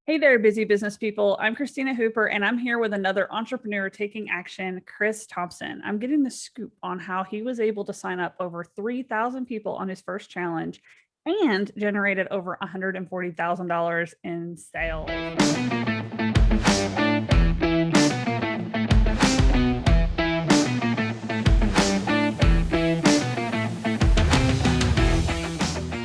Hey there, busy business people. I'm Christina Hooper, and I'm here with another entrepreneur taking action, Chris Thompson. I'm getting the scoop on how he was able to sign up over 3,000 people on his first challenge and generated over $140,000 in sales.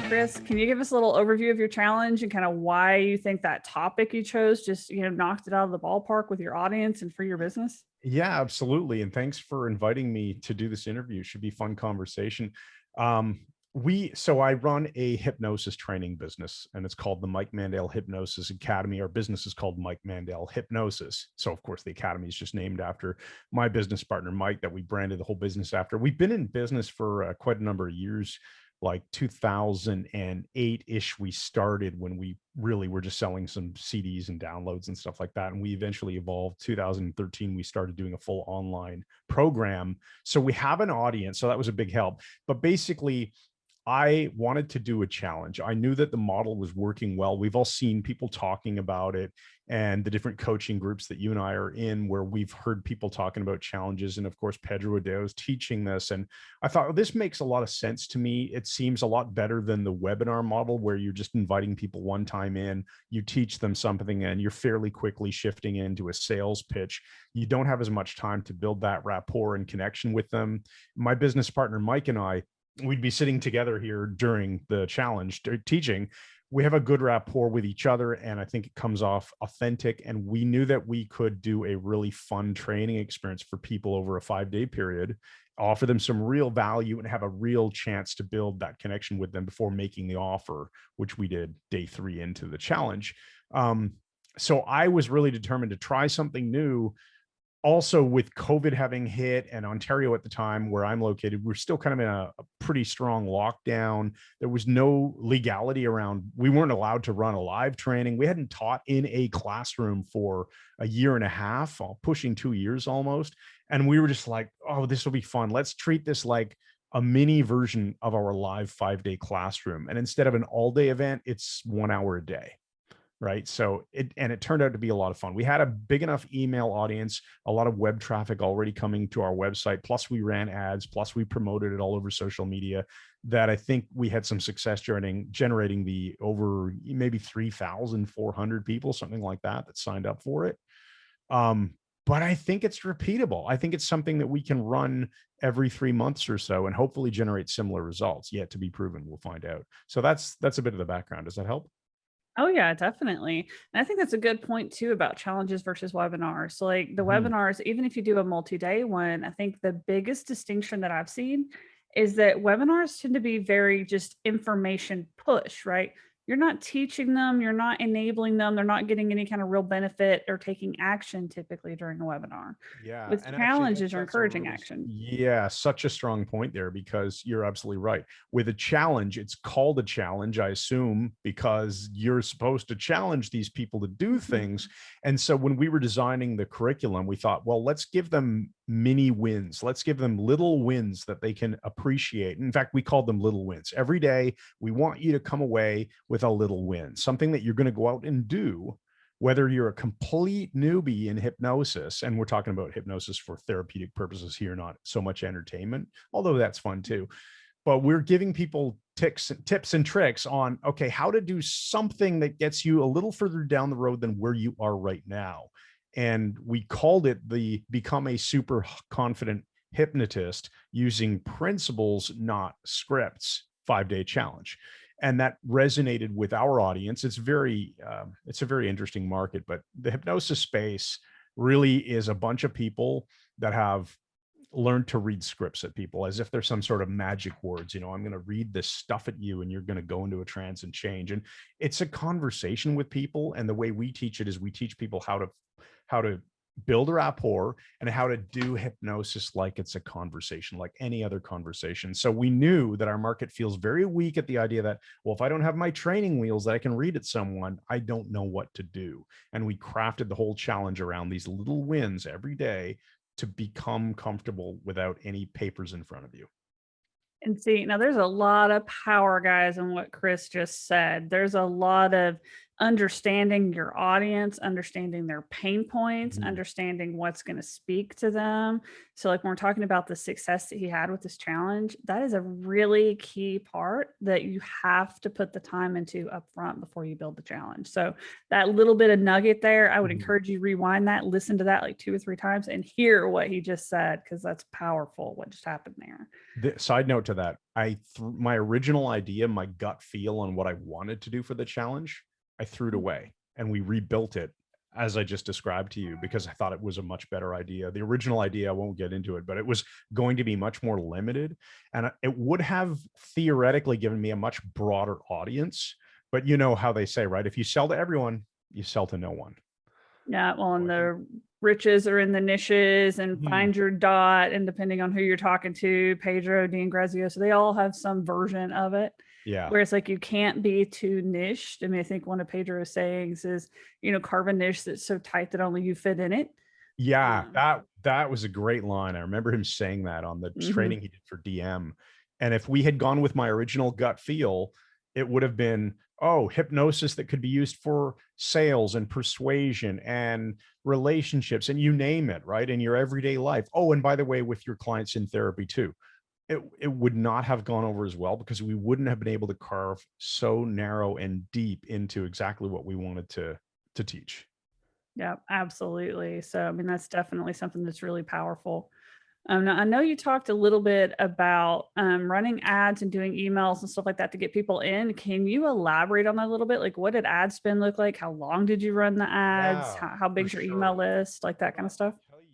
Chris, can you give us a little overview of your challenge and kind of why you think that topic you chose just, knocked it out of the ballpark with your audience and for your business? Yeah, absolutely. And thanks for inviting me to do this interview. Should be fun conversation. So I run a hypnosis training business and it's called the Mike Mandel Hypnosis Academy. Our business is called Mike Mandel Hypnosis. So of course the Academy is just named after my business partner, Mike, that we branded the whole business after. We've been in business for quite a number of years. Like 2008-ish, we started when we really were just selling some CDs and downloads and stuff like that. And we eventually evolved. 2013, we started doing a full online program. So we have an audience. So that was a big help. But basically, I wanted to do a challenge. I knew that the model was working well. We've all seen people talking about it and the different coaching groups that you and I are in where we've heard people talking about challenges. And of course, Pedro Adao is teaching this. And I thought, well, this makes a lot of sense to me. It seems a lot better than the webinar model where you're just inviting people one time in, you teach them something, and you're fairly quickly shifting into a sales pitch. You don't have as much time to build that rapport and connection with them. My business partner, Mike, and I, we'd be sitting together here during the challenge teaching. We have a good rapport with each other, and I think it comes off authentic. And we knew that we could do a really fun training experience for people over a 5-day period, offer them some real value, and have a real chance to build that connection with them before making the offer, which we did day 3 into the challenge. So I was really determined to try something new. Also, with COVID having hit and Ontario at the time where I'm located, we're still kind of in a pretty strong lockdown. There was no legality around. We weren't allowed to run a live training. We hadn't taught in a classroom for a year and a half, pushing 2 years almost. And we were just like, oh, this will be fun. Let's treat this like a mini version of our live 5-day classroom. And instead of an all-day event, it's 1 hour a day. Right. So it turned out to be a lot of fun. We had a big enough email audience, a lot of web traffic already coming to our website. Plus we ran ads, plus we promoted it all over social media, that I think we had some success generating the over maybe 3,400 people, something like that signed up for it. But I think it's repeatable. I think it's something that we can run every 3 months or so and hopefully generate similar results. Yet to be proven. We'll find out. So that's a bit of the background. Does that help? Oh yeah, definitely. And I think that's a good point too about challenges versus webinars. So like the Mhm. webinars, even if you do a multi-day one, I think the biggest distinction that I've seen is that webinars tend to be very just information push, right? You're not teaching them, you're not enabling them, they're not getting any kind of real benefit or taking action typically during a webinar. Yeah, With and actually challenges, you're that's a encouraging really action. yeah, such a strong point there because you're absolutely right. With a challenge, it's called a challenge, I assume, because you're supposed to challenge these people to do things. And so when we were designing the curriculum, we thought, well, let's give them mini wins. Let's give them little wins that they can appreciate. In fact, we called them little wins. Every day, we want you to come away with a little win, something that you're going to go out and do, whether you're a complete newbie in hypnosis, and we're talking about hypnosis for therapeutic purposes here, not so much entertainment, although that's fun too. But we're giving people tips and tricks on, okay, how to do something that gets you a little further down the road than where you are right now. And we called it the Become a Super Confident Hypnotist Using Principles, Not Scripts 5-day challenge. And that resonated with our audience. It's a very interesting market, but the hypnosis space really is a bunch of people that have learned to read scripts at people as if they're some sort of magic words. I'm going to read this stuff at you and you're going to go into a trance and change. And it's a conversation with people. And the way we teach it is we teach people how to build a rapport and how to do hypnosis like it's a conversation, like any other conversation. So we knew that our market feels very weak at the idea that, well, if I don't have my training wheels that I can read at someone, I don't know what to do. And we crafted the whole challenge around these little wins every day to become comfortable without any papers in front of you. And see, now there's a lot of power, guys, in what Chris just said. There's a lot of understanding your audience, understanding their pain points, Mhm. understanding what's going to speak to them. So, like when we're talking about the success that he had with this challenge, that is a really key part that you have to put the time into up front before you build the challenge. So, that little bit of nugget there, I would Mhm. encourage you to rewind that, listen to that like 2 or 3 times, and hear what he just said, because that's powerful what just happened there. The side note to that, my original idea, my gut feel on what I wanted to do for the challenge, I threw it away and we rebuilt it as I just described to you because I thought it was a much better idea. The original idea, I won't get into it, but it was going to be much more limited and it would have theoretically given me a much broader audience. But you know how they say, right? If you sell to everyone, you sell to no one. Yeah, well, So and I think, the riches are in the niches, and Mhm. find your dot, and depending on who you're talking to, Pedro, Dean Grazioso, they all have some version of it. Yeah. Where it's like you can't be too niched. I mean, I think one of Pedro's sayings is, carve a niche that's so tight that only you fit in it. Yeah, Um, that was a great line. I remember him saying that on the mhm. training he did for DM. And if we had gone with my original gut feel, it would have been, oh, hypnosis that could be used for sales and persuasion and relationships and you name it, right? In your everyday life. Oh, and by the way, with your clients in therapy too. It would not have gone over as well because we wouldn't have been able to carve so narrow and deep into exactly what we wanted to teach. Yeah, absolutely. So, I mean, that's definitely something that's really powerful. Now, I know you talked a little bit about running ads and doing emails and stuff like that to get people in. Can you elaborate on that a little bit? Like, what did ad spend look like? How long did you run the ads? Yeah, How for big's your email sure. list? Like that kind of Well, stuff? I'll tell you,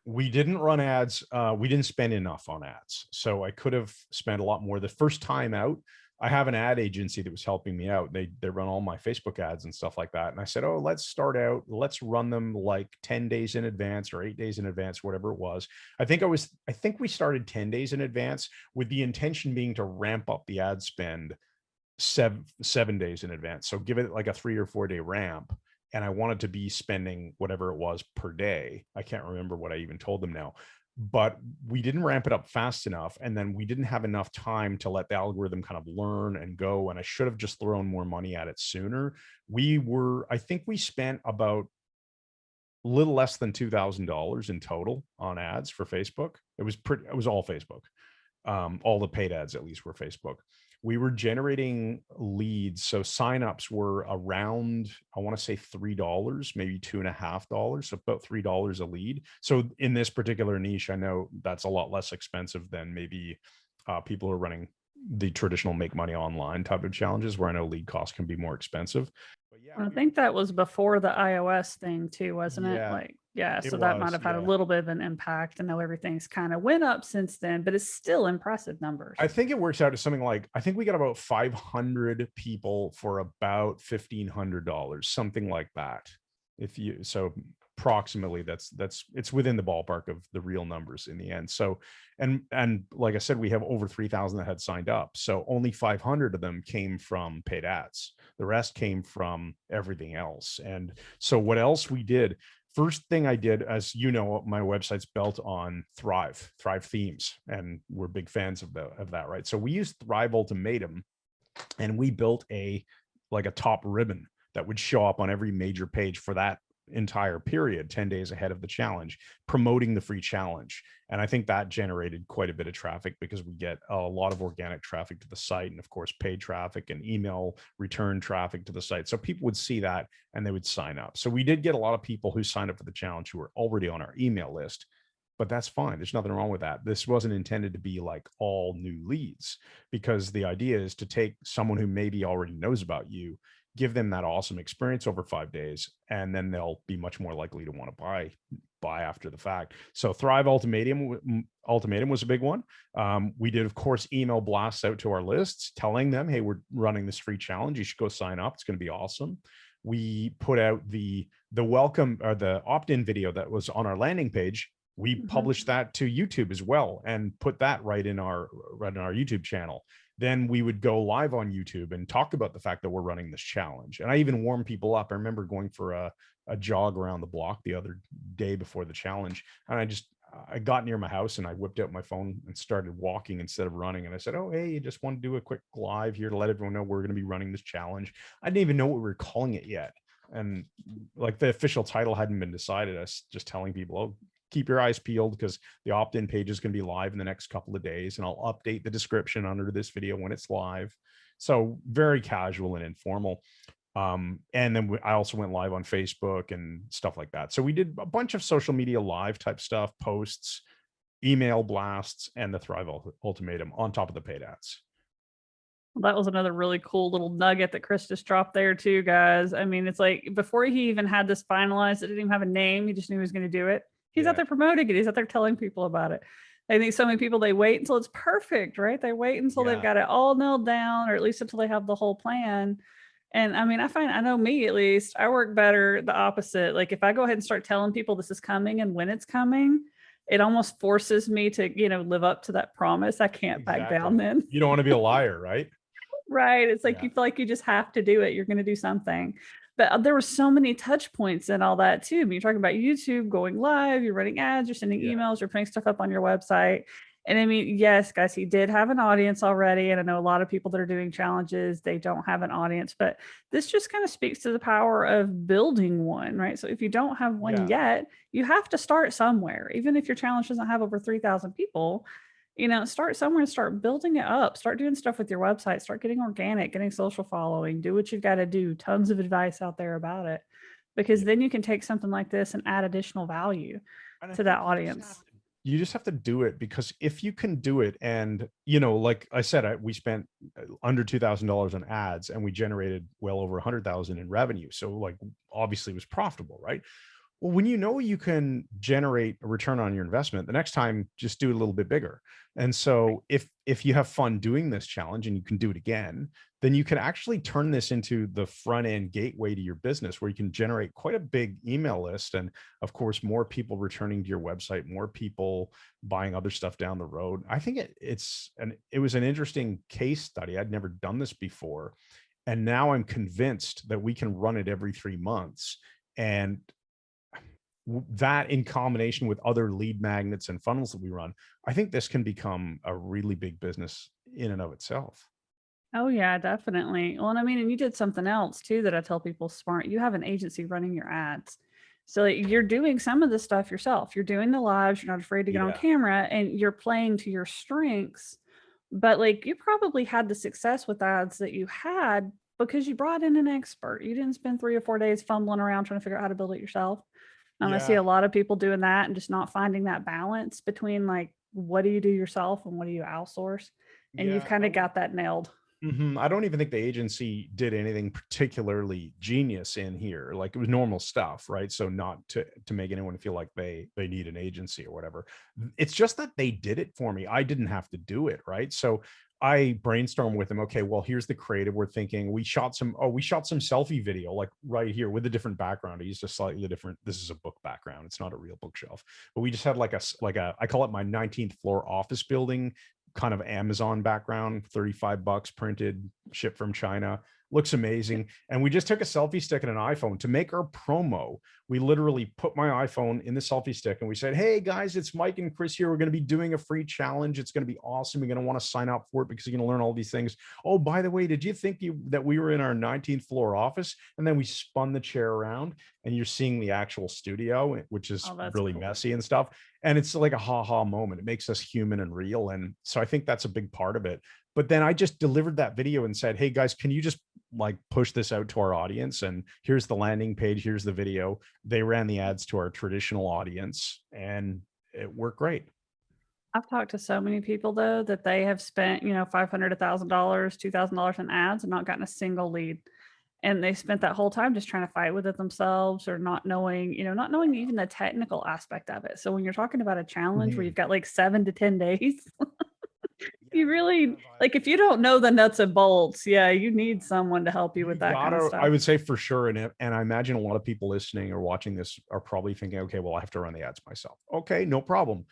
we didn't run ads. We didn't spend enough on ads. So I could have spent a lot more. The first time out, I have an ad agency that was helping me out. They run all my Facebook ads and stuff like that. And I said, oh, let's start out. Let's run them like 10 days in advance or 8 days in advance, whatever it was. I think we started 10 days in advance with the intention being to ramp up the ad spend 7 days in advance. So give it like a 3 or 4 day ramp. And I wanted to be spending whatever it was per day. I can't remember what I even told them now, but we didn't ramp it up fast enough. And then we didn't have enough time to let the algorithm kind of learn and go. And I should have just thrown more money at it sooner. I think we spent about a little less than $2,000 in total on ads for Facebook. It was all Facebook. All the paid ads at least were Facebook. We were generating leads. So signups were around, I want to say $3, maybe $2.50. So about $3 a lead. So in this particular niche, I know that's a lot less expensive than maybe people who are running the traditional make money online type of challenges where I know lead costs can be more expensive. But yeah, I we were, think that was before the iOS thing too, wasn't it? yeah, Like, yeah, it so that might was. have had a Yeah. little bit of an impact. I know everything's kind of went up since then, but it's still impressive numbers. I think it works out to something like I think we got about 500 people for about $1,500, something like that. If you so approximately that's it's within the ballpark of the real numbers in the end. So and like I said, we have over 3,000 that had signed up. So only 500 of them came from paid ads. The rest came from everything else. And so what else we did first thing I did, as you know, my website's built on Thrive themes, and we're big fans of that, right? So we used Thrive Ultimatum, and we built a top ribbon that would show up on every major page for that entire period 10 days ahead of the challenge promoting the free challenge. And I think that generated quite a bit of traffic because we get a lot of organic traffic to the site and of course paid traffic and email return traffic to the site, so people would see that and they would sign up. So we did get a lot of people who signed up for the challenge who were already on our email list, but that's fine. There's nothing wrong with that. This wasn't intended to be like all new leads, because the idea is to take someone who maybe already knows about you, give them that awesome experience over 5 days, and then they'll be much more likely to want to buy after the fact. So Thrive Ultimatum was a big one. We did, of course, email blasts out to our lists telling them, hey, we're running this free challenge. You should go sign up. It's going to be awesome. We put out the welcome or the opt-in video that was on our landing page. We Mhm. published that to YouTube as well and put that right in our YouTube channel. Then we would go live on YouTube and talk about the fact that we're running this challenge. And I even warm people up. I remember going for a jog around the block the other day before the challenge, and I got near my house and I whipped out my phone and started walking instead of running. And I said, "Oh, hey, just want to do a quick live here to let everyone know we're going to be running this challenge." I didn't even know what we were calling it yet. And like the official title hadn't been decided. I was just telling people, "Oh, keep your eyes peeled because the opt-in page is going to be live in the next couple of days. And I'll update the description under this video when it's live." So very casual and informal. And then I also went live on Facebook and stuff like that. So we did a bunch of social media live type stuff, posts, email blasts, and the Thrive Ultimatum on top of the paid ads. That was another really cool little nugget that Chris just dropped there too, guys. I mean, it's like before he even had this finalized, it didn't even have a name. He just knew he was going to do it. He's out Yeah. there promoting it. He's out there telling people about it. I think so many people, they wait until it's perfect, right? They wait until they've Yeah. got it all nailed down, or at least until they have the whole plan. And I mean, I know me at least, I work better the opposite. Like if I go ahead and start telling people this is coming and when it's coming, it almost forces me to, live up to that promise. I can't back down Exactly. then. You don't want to be a liar, right? Right. It's like Yeah. you feel like you just have to do it. You're going to do something. But there were so many touch points and all that too. I mean, you're talking about YouTube going live, you're running ads, you're sending Yeah. emails, you're putting stuff up on your website. And I mean, yes, guys, he did have an audience already. And I know a lot of people that are doing challenges, they don't have an audience, but this just kind of speaks to the power of building one, right? So if you don't have one Yeah. yet, you have to start somewhere. Even if your challenge doesn't have over 3,000 people, start somewhere and start building it up. Start doing stuff with your website, start getting organic, getting social following, do what you've got to do. Tons of advice out there about it, because Yeah. then you can take something like this and add additional value And I to that think audience. you just have to do it, because if you can do it, and like I said, we spent under $2,000 on ads and we generated well over 100,000 in revenue. So like obviously it was profitable, right? Well, when you can generate a return on your investment, the next time just do it a little bit bigger. And so if you have fun doing this challenge and you can do it again, then you can actually turn this into the front end gateway to your business, where you can generate quite a big email list. And of course, more people returning to your website, more people buying other stuff down the road. I think it was an interesting case study. I'd never done this before. And now I'm convinced that we can run it every 3 months. And that in combination with other lead magnets and funnels that we run, I think this can become a really big business in and of itself. Oh yeah, definitely. Well, and I mean, and you did something else too that I tell people smart. You have an agency running your ads. So like, you're doing some of this stuff yourself. You're doing the lives, you're not afraid to get on Yeah. camera, and you're playing to your strengths. But like you probably had the success with ads that you had because you brought in an expert. You didn't spend 3 or 4 days fumbling around trying to figure out how to build it yourself. I see Yeah. a lot of people doing that and just not finding that balance between like what do you do yourself and what do you outsource? And you've Yeah. kind of got that nailed. I don't even think the agency did anything particularly genius in here. Like it was normal stuff, right? So not to make anyone feel like they need an agency or whatever. It's just that they did it for me. I didn't have to do it, right? So I brainstormed with them. Okay, well, here's the creative we're thinking. We shot some selfie video, like right here with a different background. I used a slightly different. This is a book background. It's not a real bookshelf, but we just had like a I call it my 19th floor office building, kind of Amazon background, $35 printed, shipped from China. Looks amazing. And we just took a selfie stick and an iPhone to make our promo. We literally put my iPhone in the selfie stick and we said, "Hey guys, it's Mike and Chris here. We're going to be doing a free challenge. It's going to be awesome. You're going to want to sign up for it because you're going to learn all these things. Oh, by the way, did you think that we were in our 19th floor office?" And then we spun the chair around and you're seeing the actual studio, which is Oh, that's really cool. messy and stuff. And it's like a ha-ha moment. It makes us human and real. And so I think that's a big part of it. But then I just delivered that video and said, "Hey guys, can you just like push this out to our audience? And here's the landing page, here's the video." They ran the ads to our traditional audience and it worked great. I've talked to so many people though that they have spent, $500, $1,000, $2,000 in ads and not gotten a single lead. And they spent that whole time just trying to fight with it themselves, or not knowing even the technical aspect of it. So when you're talking about a challenge where Mhm. you've got like 7 to 10 days, Yeah, you you really gotta like if you don't know the nuts and bolts, yeah, you need someone to help you with You that kind of gotta, I stuff. would say for sure. And I imagine a lot of people listening or watching this are probably thinking, okay, well, I have to run the ads myself. Okay, no problem.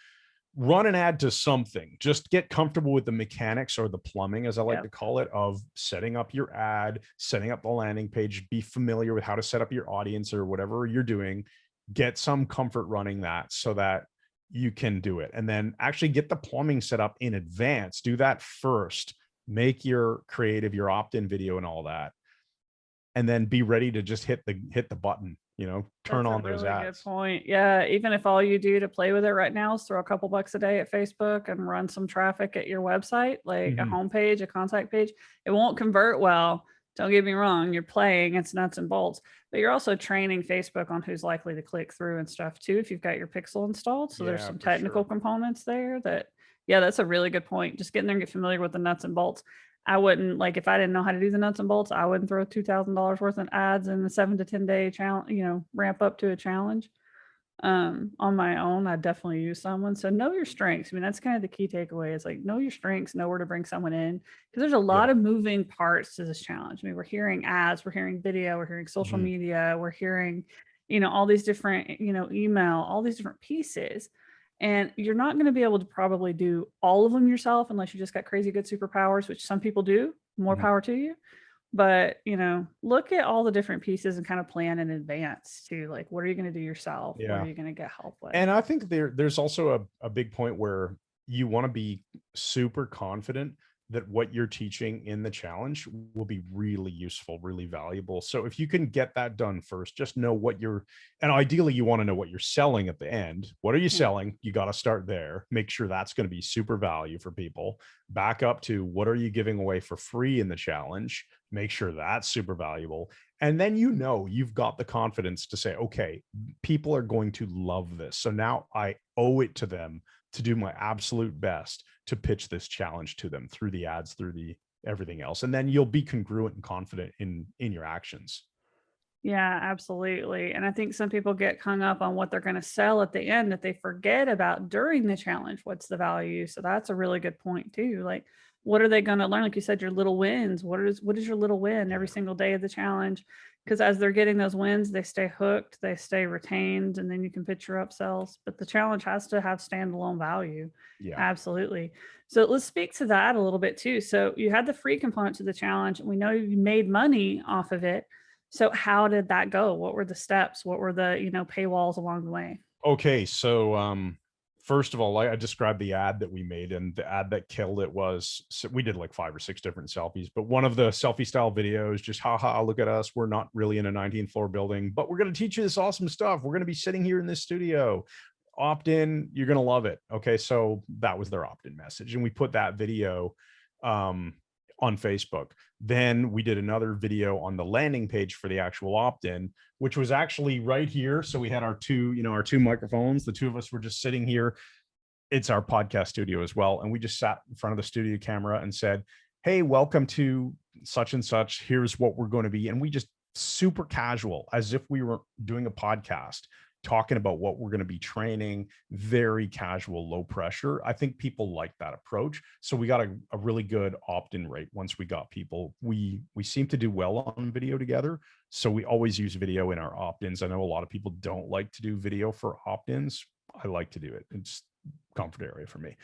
Run an ad to something. Just get comfortable with the mechanics, or the plumbing, as I like Yeah. to call it, of setting up your ad, setting up the landing page, be familiar with how to set up your audience or whatever you're doing. Get some comfort running that so that you can do it. And then actually get the plumbing set up in advance. Do that first. Make your creative, your opt-in video and all that. And then be ready to just hit the button, turn That's a on those really good ads. point. Yeah, even if all you do to play with it right now is throw a couple bucks a day at Facebook and run some traffic at your website, like a Mhm. homepage, a contact page, it won't convert well. Don't get me wrong, you're playing, it's nuts and bolts, but you're also training Facebook on who's likely to click through and stuff too if you've got your pixel installed. So there's Yeah, some for technical sure. components there that, yeah, that's a really good point. Just getting there and get familiar with the nuts and bolts. I wouldn't, like, if I didn't know how to do the nuts and bolts, I wouldn't throw $2,000 worth of ads in the 7 to 10 day challenge, ramp up to a challenge. On my own, I definitely use someone. So know your strengths. I mean, that's kind of the key takeaway is like know your strengths, know where to bring someone in. Because there's a lot Yeah. of moving parts to this challenge. I mean, we're hearing ads, we're hearing video, we're hearing social Mhm. media, we're hearing, all these different, email, all these different pieces. And you're not going to be able to probably do all of them yourself unless you just got crazy good superpowers, which some people do. More Mhm. power to you. But, look at all the different pieces and kind of plan in advance to like, what are you going to do yourself? What are Yeah. you going to get help with? And I think there's also a big point where you want to be super confident that what you're teaching in the challenge will be really useful, really valuable. So if you can get that done first, just know what you're, and ideally you want to know what you're selling at the end. What are you Yeah. selling? You got to start there. Make sure that's going to be super value for people. Back up to what are you giving away for free in the challenge? Make sure that's super valuable. And then you've got the confidence to say, okay, people are going to love this. So now I owe it to them to do my absolute best to pitch this challenge to them through the ads, through the everything else. And then you'll be congruent and confident in your actions. Yeah, absolutely. And I think some people get hung up on what they're going to sell at the end that they forget about during the challenge. What's the value? So that's a really good point too. Like, what are they going to learn? Like you said, your little wins. What is your little win every Yeah. single day of the challenge? Because as they're getting those wins, they stay hooked, they stay retained, and then you can pitch your upsells. But the challenge has to have standalone value. Yeah. Absolutely. So let's speak to that a little bit too. So you had the free component to the challenge. We know you made money off of it. So how did that go? What were the steps? What were the, paywalls along the way? Okay. So first of all, like I described the ad that we made, and the ad that killed it was, so we did like 5 or 6 different selfies, but one of the selfie style videos, just haha, look at us. We're not really in a 19th floor building, but we're going to teach you this awesome stuff. We're going to be sitting here in this studio. Opt in, you're going to love it. Okay. So that was their opt in message. And we put that video um, on Facebook. Then we did another video on the landing page for the actual opt in, which was actually right here. So we had our two microphones. The two of us were just sitting here. It's our podcast studio as well. And we just sat in front of the studio camera and said, hey, welcome to such and such. Here's what we're going to be. And we just super casual, as if we were doing a podcast, talking about what we're going to be training, very casual, low pressure. I think people like that approach. So we got a really good opt-in rate once we got people. We seem to do well on video together. So we always use video in our opt-ins. I know a lot of people don't like to do video for opt-ins. I like to do it. It's comfort area for me.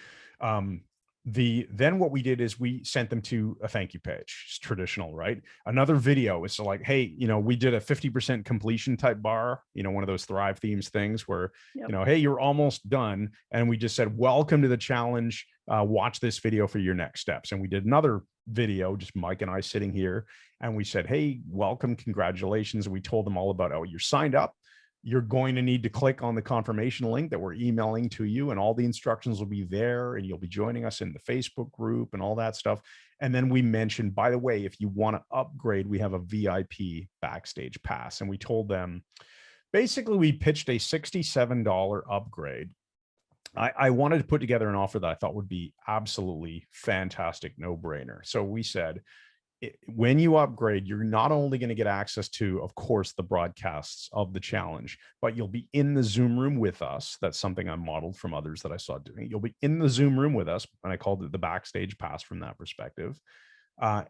Then what we did is we sent them to a thank you page. It's traditional, right? Another video is like, hey, we did a 50% completion type bar, one of those Thrive themes things where, Yep. hey, you're almost done. And we just said, welcome to the challenge. Watch this video for your next steps. And we did another video, just Mike and I sitting here. And we said, hey, welcome, congratulations. And we told them all about, oh, you're signed up. You're going to need to click on the confirmation link that we're emailing to you, and all the instructions will be there, and you'll be joining us in the Facebook group and all that stuff. And then we mentioned, by the way, if you want to upgrade, we have a VIP backstage pass. And we told them, basically, we pitched a $67 upgrade. I wanted to put together an offer that I thought would be absolutely fantastic, no brainer. So we said, when you upgrade, you're not only going to get access to, of course, the broadcasts of the challenge, but you'll be in the Zoom room with us. That's something I modeled from others that I saw doing. You'll be in the Zoom room with us, and I called it the backstage pass from that perspective.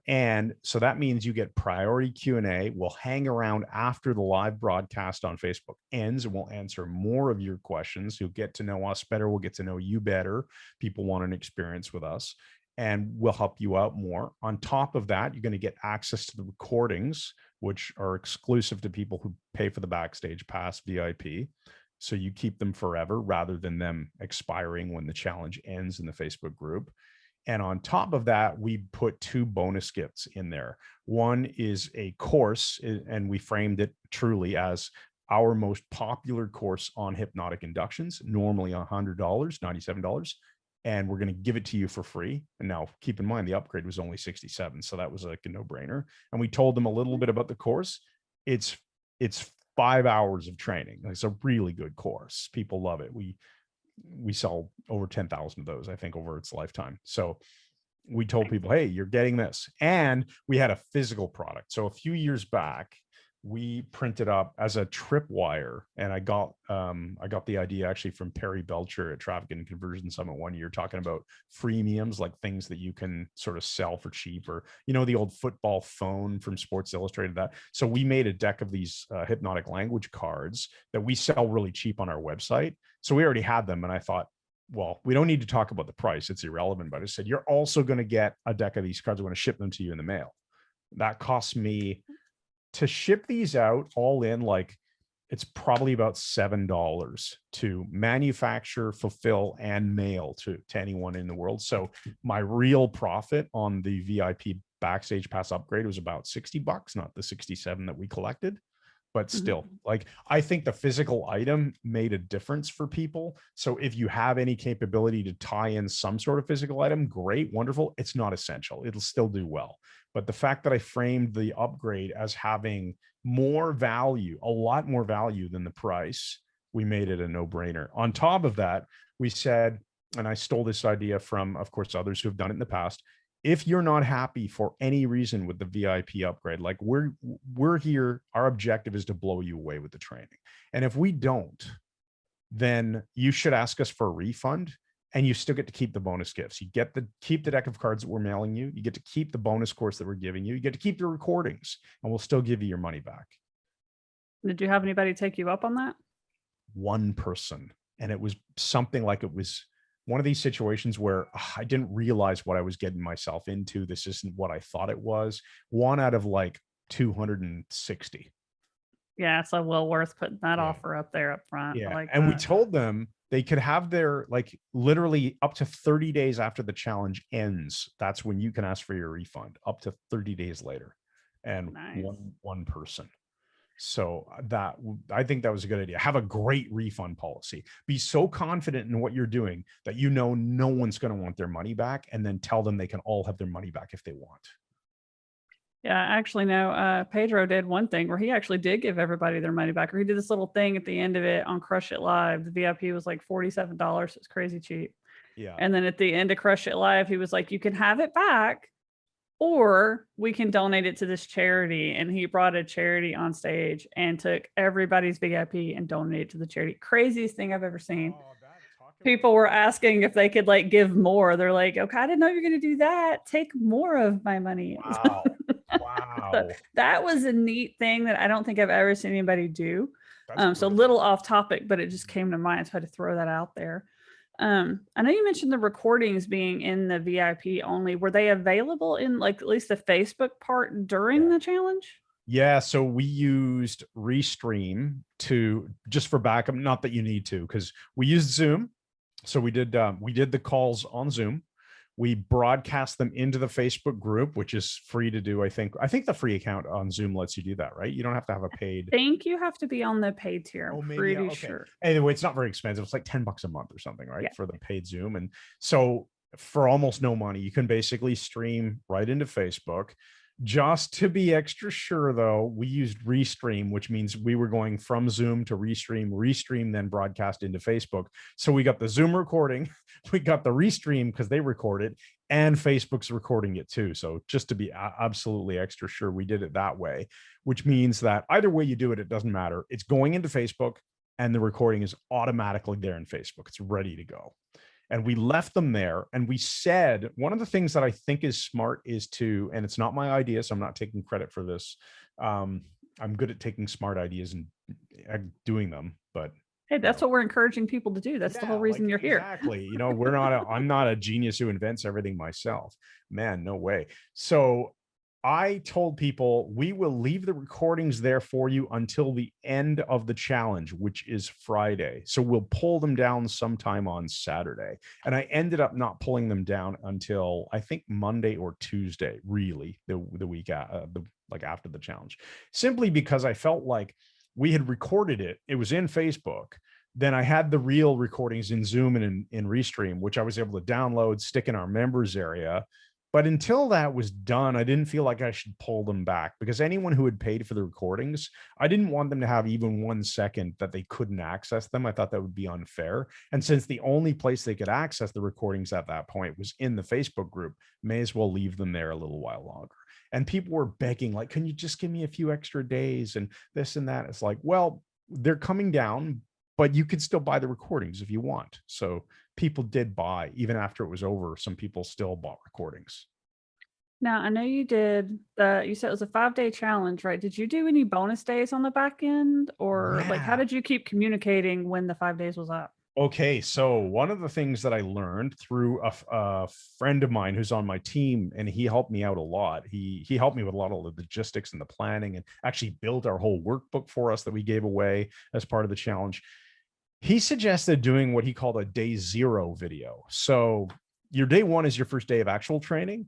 And so that means you get priority Q&A. We'll hang around after the live broadcast on Facebook ends, and we'll answer more of your questions. You'll get to know us better. We'll get to know you better. People want an experience with us, and we'll help you out more. On top of that, you're going to get access to the recordings, which are exclusive to people who pay for the backstage pass VIP. So you keep them forever rather than them expiring when the challenge ends in the Facebook group. And on top of that, we put 2 bonus gifts in there. One is a course, and we framed it truly as our most popular course on hypnotic inductions, normally $100, $97. And we're going to give it to you for free. And now keep in mind, the upgrade was only 67. So that was like a no brainer. And we told them a little bit about the course. It's 5 hours of training. It's a really good course. People love it. We sell over 10,000 of those, I think, over its lifetime. So we told people, hey, you're getting this. And we had a physical product. So a few years back, we printed up as a tripwire, and I got the idea actually from Perry Belcher at Traffic and Conversion Summit one year, talking about freemiums, like things that you can sort of sell for cheap, or, you know, the old football phone from Sports Illustrated. That so we made a deck of these hypnotic language cards that we sell really cheap on our website. So we already had them, and I thought, well, we don't need to talk about the price, it's irrelevant. But I said, you're also going to get a deck of these cards. I'm going to ship them to you in the mail. That cost me to ship these out all in, like, it's probably about $7 to manufacture, fulfill, and mail to anyone in the world. So my real profit on the VIP backstage pass upgrade was about $60, not the 67 that we collected. But still, like, I think the physical item made a difference for people. So if you have any capability to tie in some sort of physical item, great, wonderful. It's not essential. It'll still do well. But the fact that I framed the upgrade as having more value, a lot more value than the price, we made it a no-brainer. On top of that, we said, and I stole this idea from, of course, others who have done it in the past, if you're not happy for any reason with the VIP upgrade, like, we're here, our objective is to blow you away with the training. And if we don't, then you should ask us for a refund, and you still get to keep the bonus gifts. You get to keep the deck of cards that we're mailing you. You get to keep the bonus course that we're giving you. You get to keep the recordings, and we'll still give you your money back. Did you have anybody take you up on that? One person. And it was something like, it was one of these situations where I didn't realize what I was getting myself into. This isn't what I thought it was. 1 out of like 260. Yeah, so well worth putting that offer up there up front. Yeah. Like and we told them they could have their, like, literally up to 30 days after the challenge ends. That's when you can ask for your refund, up to 30 days later. And nice. one person. So that, I think that was a good idea. Have a great refund policy. Be so confident in what you're doing that you know no one's going to want their money back, and then tell them they can all have their money back if they want. Yeah, actually, no, Pedro did one thing where he actually did give everybody their money back, or he did this little thing at the end of it on Crush It Live. The VIP was like $47. It's crazy cheap. Yeah. And then at the end of Crush It Live, he was like, you can have it back, or we can donate it to this charity. And he brought a charity on stage and took everybody's VIP and donated to the charity. Craziest thing I've ever seen. People were asking if they could, like, give more. They're like, okay, I didn't know you were going to do that. Take more of my money. Wow. Wow. That was a neat thing that I don't think I've ever seen anybody do. So a little off topic, but it just came to mind. So I had to throw that out there. I know you mentioned the recordings being in the VIP only. Were they available in, like, at least the Facebook part during the challenge? Yeah, so we used Restream to, just for backup, not that you need to, because we used Zoom. So we did the calls on Zoom. We broadcast them into the Facebook group, which is free to do. I think the free account on Zoom lets you do that, right? You don't have to have a paid. I think you have to be on the paid tier. I'm pretty sure. Anyway, it's not very expensive. It's like $10 a month or something, right? For the paid Zoom. And so for almost no money, you can basically stream right into Facebook. Just to be extra sure, though, we used Restream, which means we were going from Zoom to Restream then broadcast into Facebook. So we got the Zoom recording, we got the Restream because they record it, and Facebook's recording it too. So just to be absolutely extra sure, we did it that way, which means that either way you do it, it doesn't matter. It's going into Facebook, and the recording is automatically there in Facebook. It's ready to go. And we left them there. And we said, one of the things that I think is smart is to, and it's not my idea, so I'm not taking credit for this. I'm good at taking smart ideas and doing them, but hey, that's what we're encouraging people to do. That's the whole reason you're here. Exactly. You know, I'm not a genius who invents everything myself, man, no way. So I told people we will leave the recordings there for you until the end of the challenge, which is Friday. So we'll pull them down sometime on Saturday. And I ended up not pulling them down until I think Monday or Tuesday, really, the week like after the challenge, simply because I felt like we had recorded it. It was in Facebook. Then I had the real recordings in Zoom and in Restream, which I was able to download, stick in our members area. But until that was done, I didn't feel like I should pull them back, because anyone who had paid for the recordings, I didn't want them to have even 1 second that they couldn't access them. I thought that would be unfair. And since the only place they could access the recordings at that point was in the Facebook group, may as well leave them there a little while longer. And people were begging, like, can you just give me a few extra days and this and that? It's like, well, they're coming down, but you could still buy the recordings if you want. So people did buy, even after it was over. Some people still bought recordings. Now, I know you did you said it was a 5-day challenge, right? Did you do any bonus days on the back end, or like how Yeah. did you keep communicating when the 5 days was up? Okay, so one of the things that I learned through a friend of mine who's on my team, and he helped me out a lot. He helped me with a lot of the logistics and the planning, and actually built our whole workbook for us that we gave away as part of the challenge. He suggested doing what he called a day zero video. So your day one is your first day of actual training.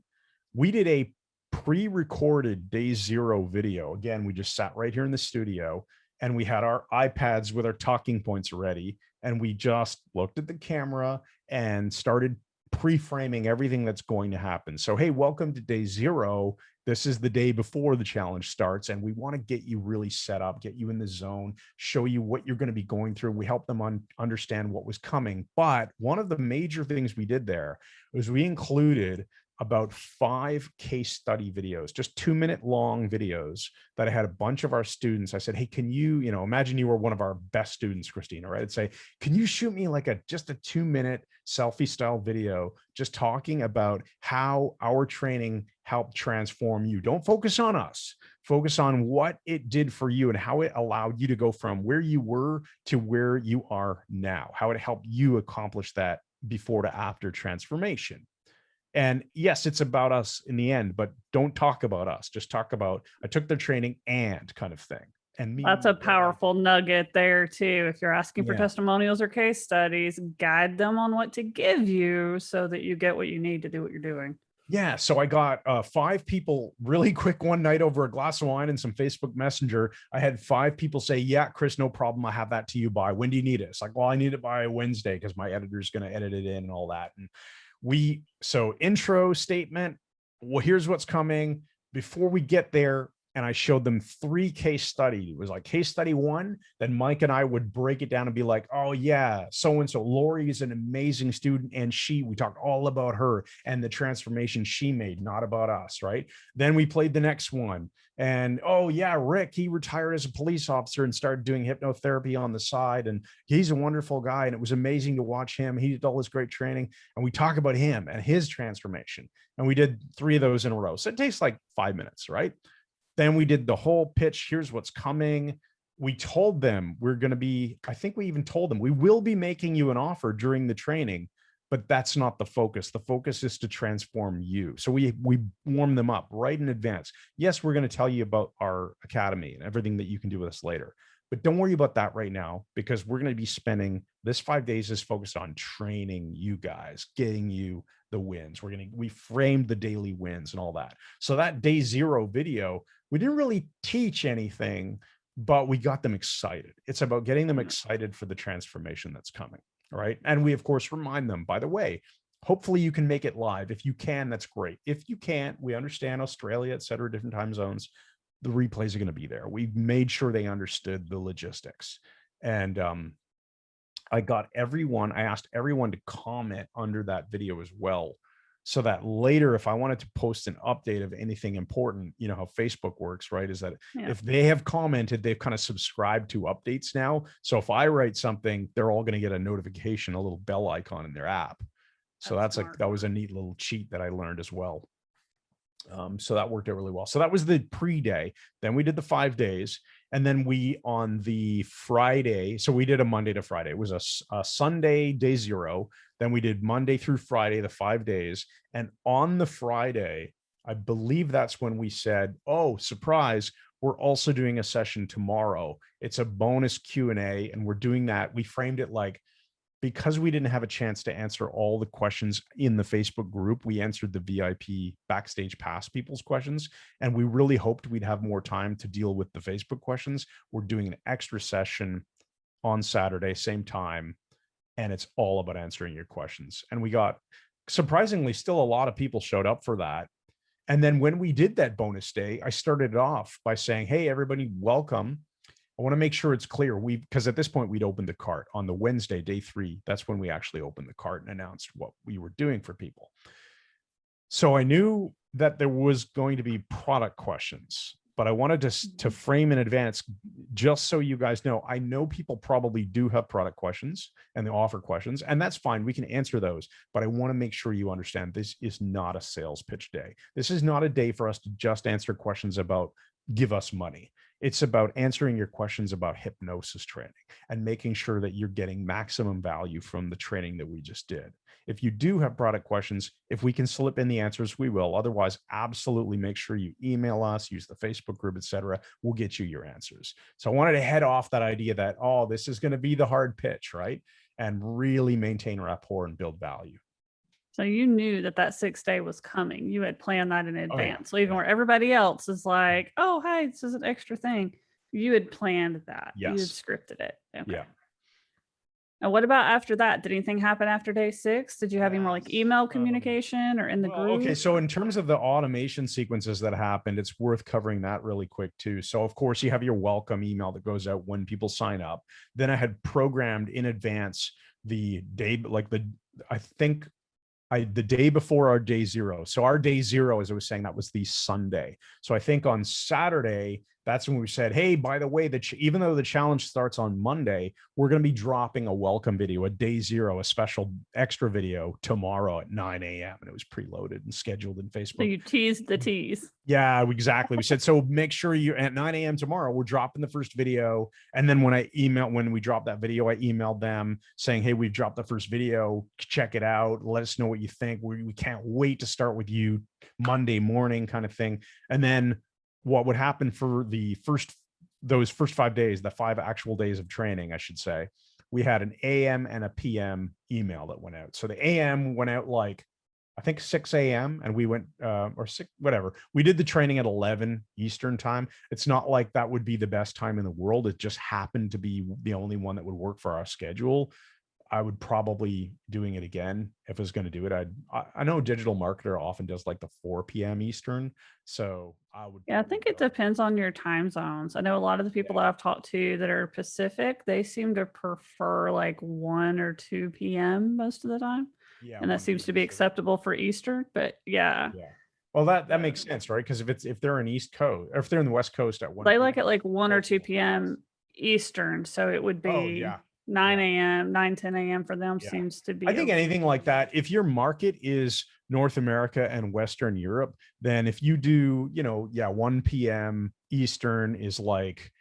We did a pre-recorded day zero video. Again, we just sat right here in the studio and we had our iPads with our talking points ready. And we just looked at the camera and started pre-framing everything that's going to happen. So, hey, welcome to day zero. This is the day before the challenge starts. And we want to get you really set up, get you in the zone, show you what you're going to be going through. We helped them understand what was coming. But one of the major things we did there was we included about 5 case study videos, just 2-minute long videos that I had a bunch of our students. I said, hey, can you, imagine you were one of our best students, Christina, right? I'd say, can you shoot me like just a 2-minute selfie style video, just talking about how our training helped transform you? Don't focus on us, focus on what it did for you and how it allowed you to go from where you were to where you are now, how it helped you accomplish that before to after transformation. And yes, it's about us in the end, but don't talk about us. Just talk about, I took their training and kind of thing. And me. That's a powerful nugget there too. If you're asking for Yeah. testimonials or case studies, guide them on what to give you so that you get what you need to do what you're doing. Yeah. So I got 5 people really quick one night over a glass of wine and some Facebook Messenger. I had 5 people say, yeah, Chris, no problem. I have that to you by. When do you need it? It's like, well, I need it by Wednesday because my editor's going to edit it in and all that. And so intro statement, well, here's what's coming before we get there. And I showed them 3 case studies. It was like case study 1. Then Mike and I would break it down and be like, oh yeah, so-and-so Lori is an amazing student. And we talked all about her and the transformation she made, not about us. Right. Then we played the next one. And oh yeah, Rick, he retired as a police officer and started doing hypnotherapy on the side. And he's a wonderful guy. And it was amazing to watch him. He did all this great training. And we talk about him and his transformation. And we did 3 of those in a row. So it takes like 5 minutes, right? Then we did the whole pitch. Here's what's coming. We told them I think we even told them we will be making you an offer during the training, but that's not the focus. The focus is to transform you. So we warm them up right in advance. Yes, we're going to tell you about our academy and everything that you can do with us later, but don't worry about that right now, because we're going to be spending this 5 days is focused on training you guys, getting you the wins. We framed the daily wins and all that. So that day zero video, we didn't really teach anything, but we got them excited. It's about getting them excited for the transformation that's coming. All right. And we, of course, remind them, by the way, hopefully you can make it live. If you can, that's great. If you can't, we understand Australia, et cetera, different time zones. The replays are going to be there. We made sure they understood the logistics. And I asked everyone to comment under that video as well, so that later, if I wanted to post an update of anything important, you know how Facebook works, right? Is that if they have commented, they've kind of subscribed to updates now. So if I write something, they're all going to get a notification, a little bell icon in their app. So that was a neat little cheat that I learned as well. So that worked out really well. So that was the pre-day. Then we did the 5 days. And then on the Friday, so we did a Monday to Friday. It was a Sunday, day zero. Then we did Monday through Friday, the 5 days. And on the Friday, I believe that's when we said, oh, surprise, we're also doing a session tomorrow. It's a bonus Q&A, and we're doing that. We framed it like, because we didn't have a chance to answer all the questions in the Facebook group, we answered the VIP backstage pass people's questions. And we really hoped we'd have more time to deal with the Facebook questions. We're doing an extra session on Saturday, same time. And it's all about answering your questions. And we got, surprisingly, still a lot of people showed up for that. And then when we did that bonus day, I started it off by saying, hey, everybody, welcome. I want to make sure it's clear. Because at this point we'd opened the cart on the Wednesday, day 3. That's when we actually opened the cart and announced what we were doing for people. So I knew that there was going to be product questions, but I wanted to frame in advance, just so you guys know. I know people probably do have product questions and the offer questions, and that's fine. We can answer those, but I want to make sure you understand this is not a sales pitch day. This is not a day for us to just answer questions about give us money. It's about answering your questions about hypnosis training and making sure that you're getting maximum value from the training that we just did. If you do have product questions, if we can slip in the answers, we will. Otherwise, absolutely make sure you email us, use the Facebook group, etc. We'll get you your answers. So I wanted to head off that idea that, oh, this is going to be the hard pitch, right? And really maintain rapport and build value. So you knew that 6th day was coming. You had planned that in advance. Oh, yeah. So even where everybody else is like, oh, hey, this is an extra thing. You had planned that. Yes. You had scripted it. Okay. Yeah. And what about after that? Did anything happen after day 6? Did you have any more like email communication or in the group? Okay, so in terms of the automation sequences that happened, it's worth covering that really quick too. So of course you have your welcome email that goes out when people sign up. Then I had programmed in advance the day, like the day before our day 0. So our day 0, as I was saying, that was the Sunday. So I think on Saturday, that's when we said, hey, by the way, even though the challenge starts on Monday, we're going to be dropping a welcome video, a day 0, a special extra video tomorrow at 9 a.m. And it was preloaded and scheduled in Facebook. So you teased the tease. Yeah, exactly. We said, so make sure you at 9 a.m. tomorrow, we're dropping the first video. And then when we dropped that video, I emailed them saying, hey, we've dropped the first video. Check it out. Let us know what you think. We can't wait to start with you Monday morning, kind of thing. And then what would happen for those first 5 days, the 5 actual days of training, I should say, we had an AM and a PM email that went out. So the AM went out like, I think 6 a.m. and we went, or 6, whatever. We did the training at 11 Eastern time. It's not like that would be the best time in the world. It just happened to be the only one that would work for our schedule. I would probably doing it again if I was going to do it. I know Digital Marketer often does like the 4 p.m. Eastern. So I would. Yeah, I think it depends on your time zones. I know a lot of the people that I've talked to that are Pacific, they seem to prefer like 1 or 2 p.m. most of the time. Yeah. And that seems to be acceptable for Eastern, but yeah. Yeah. Well, that makes sense, right? Because if they're in East Coast, or if they're in the West Coast at 1, they like it like 1 or 2 p.m. Eastern. So it would be 9 a.m., 9, 10 a.m. for them seems to be. I think anything like that, if your market is North America and Western Europe, then if you do, 1 p.m. Eastern is like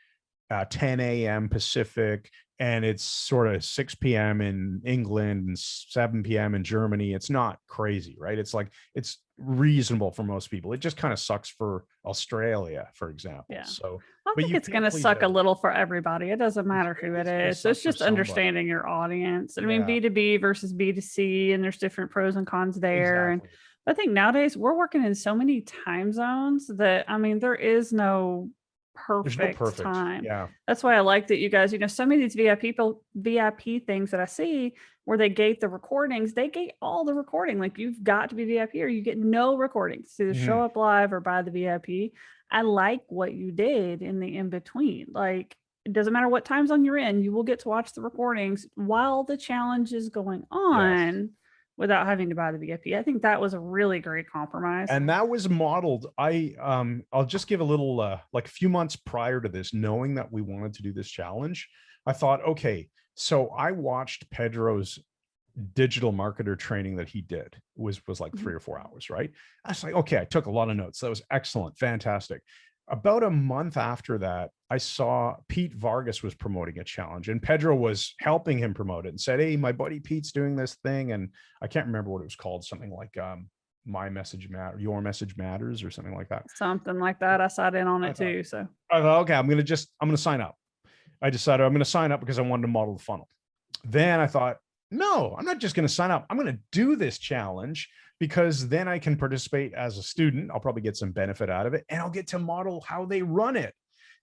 10 a.m. Pacific, and it's sort of 6 p.m. in England and 7 p.m. in Germany. It's not crazy, right? It's like, it's reasonable for most people. It just kind of sucks for Australia, for example. Yeah. So I think it's going to suck a little for everybody. It doesn't matter who it is. So it's just understanding your audience. I mean, B2B versus B2C, and there's different pros and cons there. Exactly. And I think nowadays we're working in so many time zones that, I mean, there is no perfect time. Yeah. That's why I like that you guys, some of these VIP things that I see where they gate the recordings, they gate all the recording. Like, you've got to be VIP or you get no recordings. To show up live or buy the VIP. I like what you did in the in-between. Like, it doesn't matter what time zone you're in, you will get to watch the recordings while the challenge is going on. Without having to buy the VIP. I think that was a really great compromise. And that was modeled. I'll just give a little, like a few months prior to this, knowing that we wanted to do this challenge, I thought, okay, so I watched Pedro's digital marketer training that he did was like 3 or 4 hours, right? I was like, okay, I took a lot of notes. That was excellent. Fantastic. About a month after that, I saw Pete Vargas was promoting a challenge, and Pedro was helping him promote it and said, hey, my buddy Pete's doing this thing. And I can't remember what it was called, something like my message matter, your message matters, or something like that. Something like that. I sat in on I it thought, too. So I thought, okay, I'm going to sign up. I decided I'm going to sign up because I wanted to model the funnel. Then I thought, no, I'm not just going to sign up. I'm going to do this challenge because then I can participate as a student. I'll probably get some benefit out of it, and I'll get to model how they run it.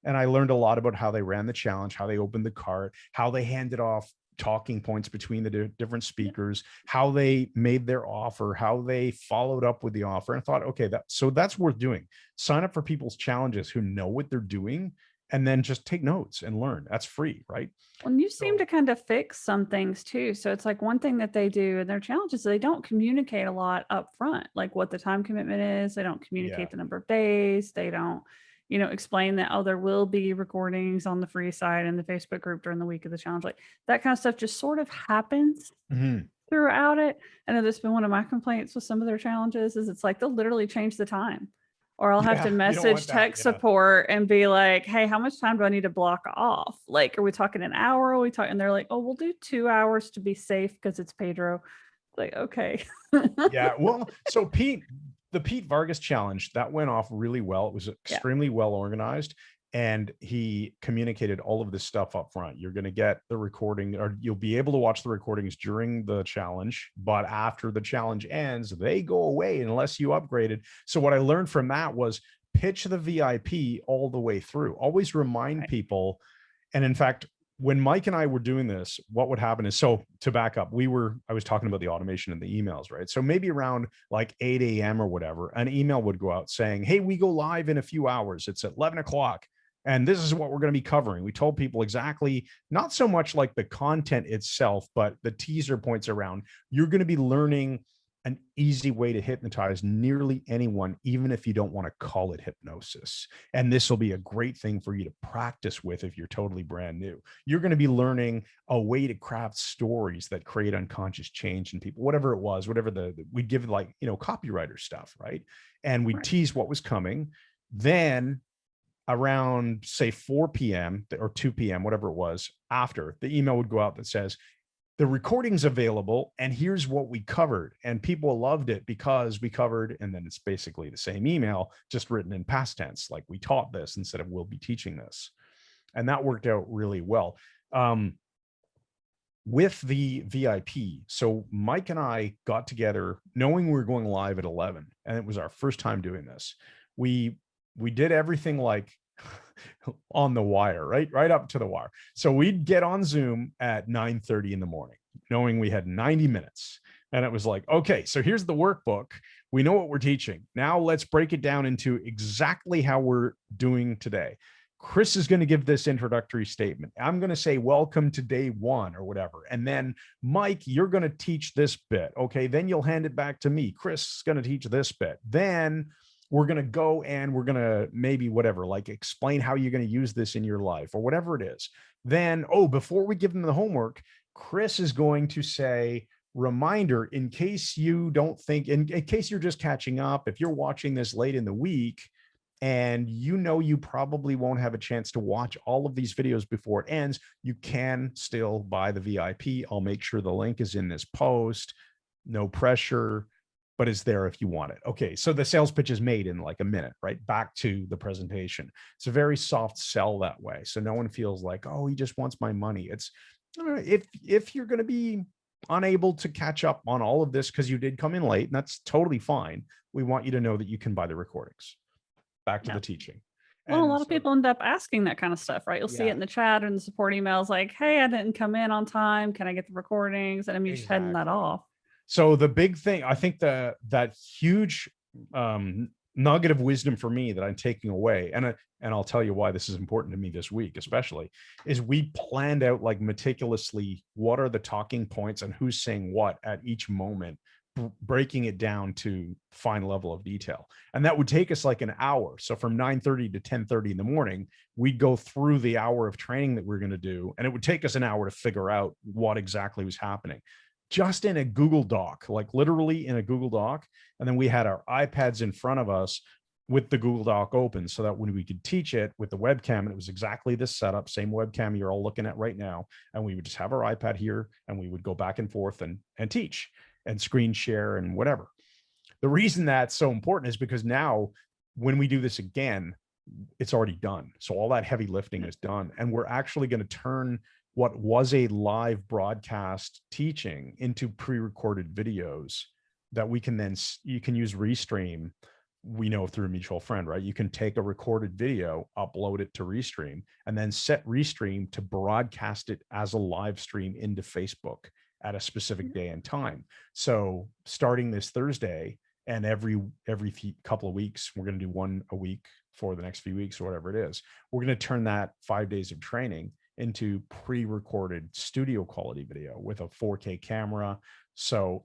And I learned a lot about how they ran the challenge, how they opened the cart, how they handed off talking points between the different speakers, how they made their offer, how they followed up with the offer. And I thought, okay, that's worth doing. Sign up for people's challenges who know what they're doing, and then just take notes and learn. That's free, right? well, you seem to kind of fix some things too. So it's like one thing that they do in their challenges, they don't communicate a lot up front, like what the time commitment is. They don't communicate Yeah. the number of days. They don't, explain that, oh, there will be recordings on the free side and the Facebook group during the week of the challenge. Like that kind of stuff just sort of happens throughout it. I know that's been one of my complaints with some of their challenges is it's like they'll literally change the time. Or I'll have to You don't message want that, tech support and be like, hey, how much time do I need to block off? Like, are we talking an hour? Are we talking? And they're like, oh, we'll do 2 hours to be safe because it's Pedro. Like, okay. Yeah. Well, so the Pete Vargas challenge, that went off really well. It was extremely well organized. And he communicated all of this stuff up front. You're going to get the recording, or you'll be able to watch the recordings during the challenge, but after the challenge ends, they go away unless you upgraded. So what I learned from that was pitch the VIP all the way through. Always remind people. And in fact, when Mike and I were doing this, what would happen is, so to back up, I was talking about the automation and the emails, right? So maybe around like 8 a.m. or whatever, an email would go out saying, hey, we go live in a few hours. It's at 11 o'clock. And this is what we're going to be covering. We told people exactly, not so much like the content itself, but the teaser points around, you're going to be learning an easy way to hypnotize nearly anyone, even if you don't want to call it hypnosis. And this will be a great thing for you to practice with if you're totally brand new. You're going to be learning a way to craft stories that create unconscious change in people, whatever it was, whatever we'd give, like, copywriter stuff, right? And we'd tease what was coming. Then around, say, 4 p.m. or 2 p.m., whatever it was, after, the email would go out that says, the recording's available and here's what we covered. And people loved it because we covered, and then it's basically the same email, just written in past tense, like we taught this instead of we'll be teaching this. And that worked out really well. With the VIP, so Mike and I got together knowing we were going live at 11, and it was our first time doing this. We did everything like on the wire, right up to the wire. So we'd get on Zoom at 9:30 in the morning, knowing we had 90 minutes. And it was like, okay, so here's the workbook. We know what we're teaching. Now let's break it down into exactly how we're doing today. Chris is going to give this introductory statement. I'm going to say, welcome to day one or whatever. And then Mike, you're going to teach this bit. Okay. Then you'll hand it back to me. Chris is going to teach this bit. Then we're going to go and we're going to maybe whatever, like explain how you're going to use this in your life or whatever it is. Then, before we give them the homework, Chris is going to say, reminder, in case you don't think, in case you're just catching up, if you're watching this late in the week and you probably won't have a chance to watch all of these videos before it ends, you can still buy the VIP. I'll make sure the link is in this post. No pressure, but it's there if you want it. Okay, so the sales pitch is made in like a minute, right? Back to the presentation. It's a very soft sell that way. So no one feels like, oh, he just wants my money. It's, if you're going to be unable to catch up on all of this because you did come in late, and that's totally fine. We want you to know that you can buy the recordings. Back to the teaching. Well, a lot of people end up asking that kind of stuff, right? You'll see it in the chat or in the support emails like, hey, I didn't come in on time. Can I get the recordings? And I'm just heading that off. So the big thing, I think that huge nugget of wisdom for me that I'm taking away, and I'll tell you why this is important to me this week, especially, is we planned out like meticulously what are the talking points and who's saying what at each moment, breaking it down to fine level of detail. And that would take us like an hour. So from 9:30 to 10:30 in the morning, we'd go through the hour of training that we're going to do. And it would take us an hour to figure out what exactly was happening. Just in a Google Doc, like literally in a Google Doc. And then we had our iPads in front of us with the Google Doc open so that when we could teach it with the webcam, and it was exactly this setup, same webcam you're all looking at right now. And we would just have our iPad here and we would go back and forth and teach and screen share and whatever. the reason that's so important is because now when we do this again, it's already done. So all that heavy lifting is done. And we're actually going to turn what was a live broadcast teaching into pre-recorded videos that we can then, you can use Restream. We know through a mutual friend, right? You can take a recorded video, upload it to Restream, and then set Restream to broadcast it as a live stream into Facebook at a specific day and time. So starting this Thursday, and every couple of weeks, we're going to do one a week for the next few weeks or whatever it is. We're going to turn that 5 days of training into pre-recorded studio quality video with a 4K camera. So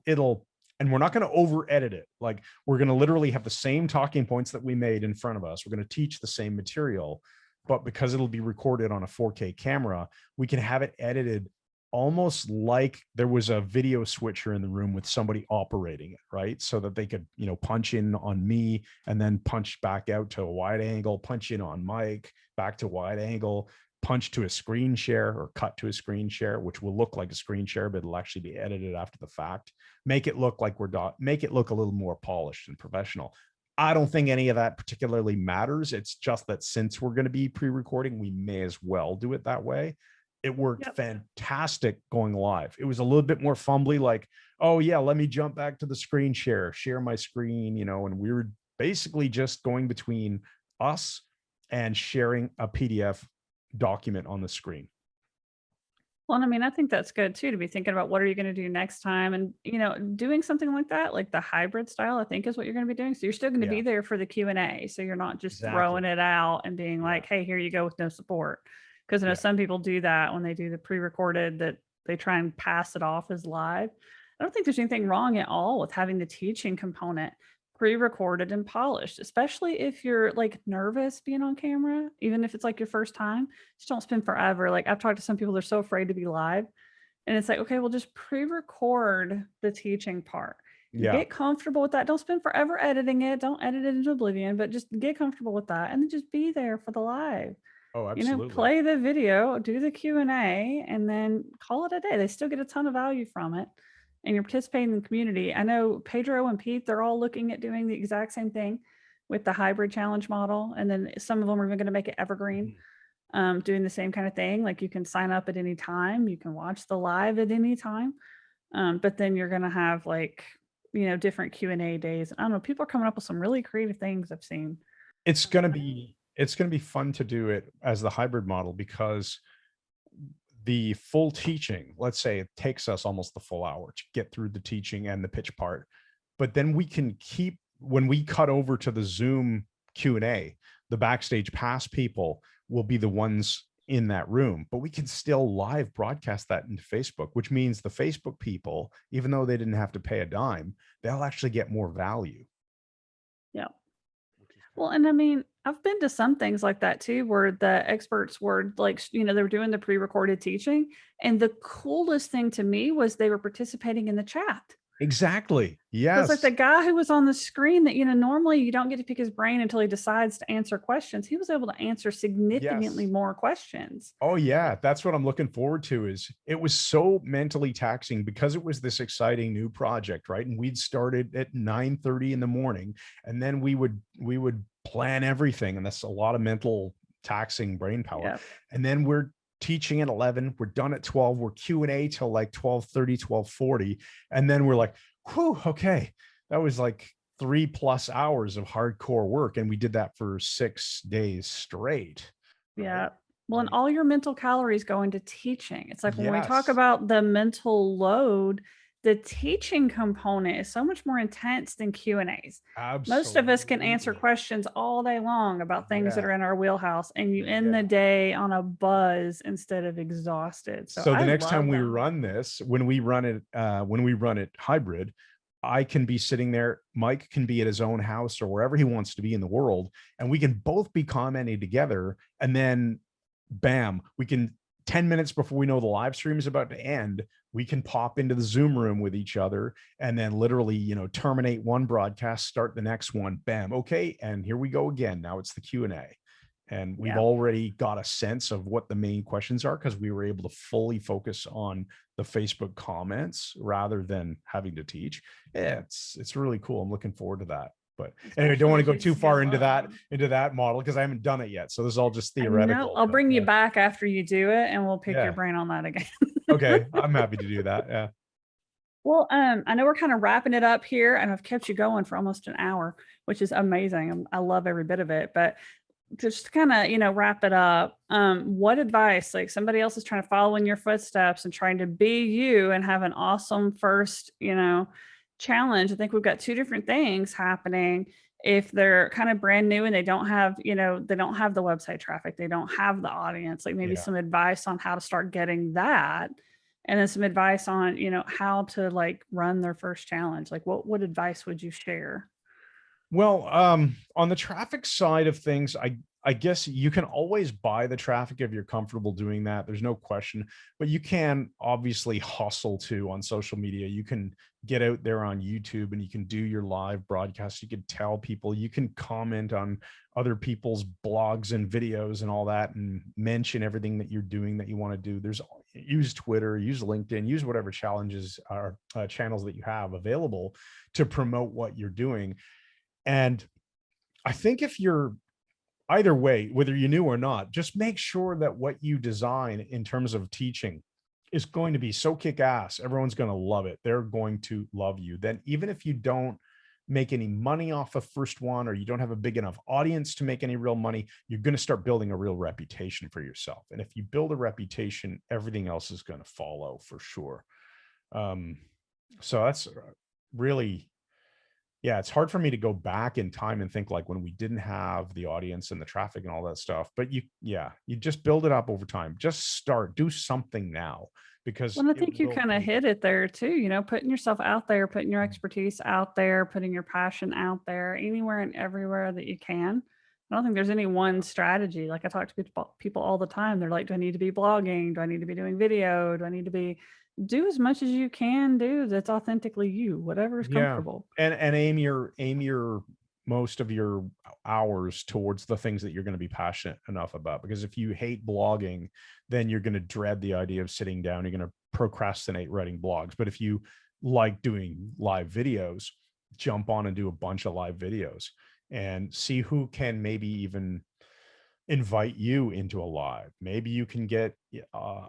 and we're not going to over edit it. Like, we're going to literally have the same talking points that we made in front of us. We're going to teach the same material, but because it'll be recorded on a 4K camera, we can have it edited almost like there was a video switcher in the room with somebody operating it, right? So that they could, punch in on me and then punch back out to a wide angle, punch in on Mike, back to wide angle, punch to a screen share or cut to a screen share, which will look like a screen share, but it'll actually be edited after the fact. Make it look like make it look a little more polished and professional. I don't think any of that particularly matters. It's just that since we're going to be pre-recording, we may as well do it that way. It worked fantastic going live. It was a little bit more fumbly, like, oh yeah, let me jump back to the screen share my screen, and we were basically just going between us and sharing a PDF document on the screen. Well, and I mean, I think that's good too, to be thinking about what are you going to do next time, and doing something like that, like the hybrid style, I think is what you're going to be doing. So you're still going to be there for the Q&A. So you're not just throwing it out and being like, hey, here you go with no support. Because I know some people do that when they do the pre-recorded, that they try and pass it off as live. I don't think there's anything wrong at all with having the teaching component pre-recorded and polished, especially if you're like nervous being on camera, even if it's like your first time. Just don't spend forever. Like, I've talked to some people, they're so afraid to be live. And it's like, okay, well, just pre-record the teaching part. Get comfortable with that. Don't spend forever editing it. Don't edit it into oblivion, but just get comfortable with that and then just be there for the live. Oh, absolutely. Play the video, do the Q&A, and then call it a day. They still get a ton of value from it, and you're participating in the community. I know Pedro and Pete, they're all looking at doing the exact same thing with the hybrid challenge model. And then some of them are even going to make it evergreen, doing the same kind of thing. Like, you can sign up at any time. You can watch the live at any time. But then you're going to have different Q&A days. I don't know. People are coming up with some really creative things I've seen. It's going to be fun to do it as the hybrid model, because the full teaching, let's say it takes us almost the full hour to get through the teaching and the pitch part, but then we can when we cut over to the Zoom Q&A, the backstage pass people will be the ones in that room, but we can still live broadcast that into Facebook, which means the Facebook people, even though they didn't have to pay a dime, they'll actually get more value. Yeah. Well, and I mean, I've been to some things like that too, where the experts were like, they were doing the pre-recorded teaching. And the coolest thing to me was they were participating in the chat. Exactly. Yes. It's like the guy who was on the screen that, normally you don't get to pick his brain until he decides to answer questions. He was able to answer significantly more questions. Oh yeah. That's what I'm looking forward to. Is it was so mentally taxing because it was this exciting new project, right? And we'd started at 9:30 in the morning, and then we would plan everything. And that's a lot of mental taxing brain power. Yeah. And then we're teaching at 11, we're done at 12, we're Q&A till like 12:30, 12:40. And then we're like, whew, okay. That was like 3+ hours of hardcore work. And we did that for 6 days straight. Right? Yeah. Well, and all your mental calories go into teaching. It's like when we talk about the mental load, the teaching component is so much more intense than Q&As. Absolutely. Most of us can answer questions all day long about things that are in our wheelhouse, and you end the day on a buzz instead of exhausted. So the next time we run this, when we run it hybrid, I can be sitting there, Mike can be at his own house or wherever he wants to be in the world, and we can both be commenting together, and then bam, we can 10 minutes before we know the live stream is about to end, we can pop into the Zoom room with each other and then literally, terminate one broadcast, start the next one, bam. Okay. And here we go again. Now it's the Q&A. And we've Yeah. already got a sense of what the main questions are because we were able to fully focus on the Facebook comments rather than having to teach. Yeah, it's really cool. I'm looking forward to that. But anyway, I don't want to go too far into that model because I haven't done it yet. So this is all just I know. theoretical. I'll but, bring you yeah. back after you do it, and we'll pick your Yeah. brain on that again. Okay, I'm happy to do that. Yeah. Well, I know we're kind of wrapping it up here, and I've kept you going for almost an hour, which is amazing. I love every bit of it. But just to kind of, wrap it up, what advice, like somebody else is trying to follow in your footsteps and trying to be you and have an awesome first, challenge. I think we've got two different things happening. If they're kind of brand new and they don't have, they don't have the website traffic, they don't have the audience, like maybe Yeah. some advice on how to start getting that. And then some advice on, how to like run their first challenge. Like what advice would you share? Well, on the traffic side of things, I guess you can always buy the traffic if you're comfortable doing that. There's no question, but you can obviously hustle too on social media. You can get out there on YouTube and you can do your live broadcasts. You can tell people, you can comment on other people's blogs and videos and all that and mention everything that you're doing that you want to do. Use Twitter, use LinkedIn, use whatever challenges or channels that you have available to promote what you're doing. And I think if you're either way, whether you knew or not, just make sure that what you design in terms of teaching is going to be so kick-ass. Everyone's going to love it. They're going to love you. Then even if you don't make any money off the first one, or you don't have a big enough audience to make any real money, you're going to start building a real reputation for yourself. And if you build a reputation, everything else is going to follow for sure. So that's really, yeah, it's hard for me to go back in time and think like when we didn't have the audience and the traffic and all that stuff, but you just build it up over time. Just start, do something now, because Well, I think you kind of hit it there too, putting yourself out there, putting your expertise out there, putting your passion out there, anywhere and everywhere that you can. I don't think there's any one strategy. Like I talk to people all the time. They're like, do I need to be blogging? Do I need to be doing video? Do I need to be do as much as you can do that's authentically you, whatever is comfortable. And aim your most of your hours towards the things that you're going to be passionate enough about. Because if you hate blogging, then you're going to dread the idea of sitting down. You're going to procrastinate writing blogs. But if you like doing live videos, jump on and do a bunch of live videos and see who can maybe even invite you into a live. Maybe you can get